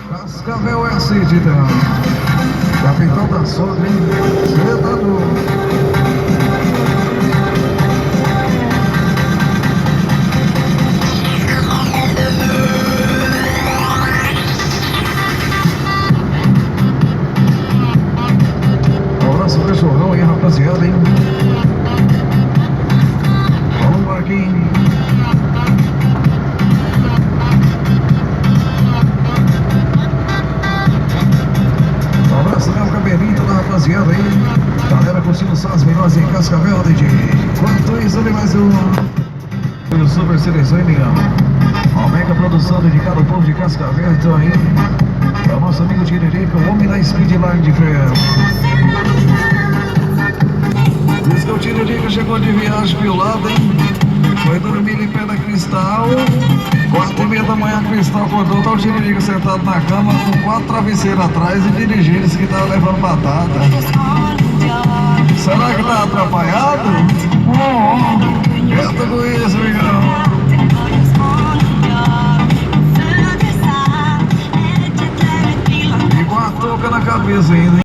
Cascavel S de Itaú. Capitão da Sogra, hein? Cidadão. Um abraço pro cachorrão aí, rapaziada, hein? Vamos, Marquinhos. Um abraço, meu cabelinho, toda a rapaziada aí. Galera curtindo só as melhores em Cascavel, DJ. Enquanto isso, tem mais um Super Seleção, hein, Miguel? Uma mega produção dedicada ao povo de Cascavel, então aí. É o nosso amigo Tiririca, o homem da Speedline de ferro. Diz que o Tiririca chegou de viagem piolado, hein? Foi dormir em pé da Cristal. 4h30 da manhã, Cristal acordou, tá o Tiririca sentado na cama com 4 travesseiros atrás e dirigindo, disse que tava levando batata. Será que tá atrapalhado? Entra com isso, amigão. E com a touca na cabeça ainda.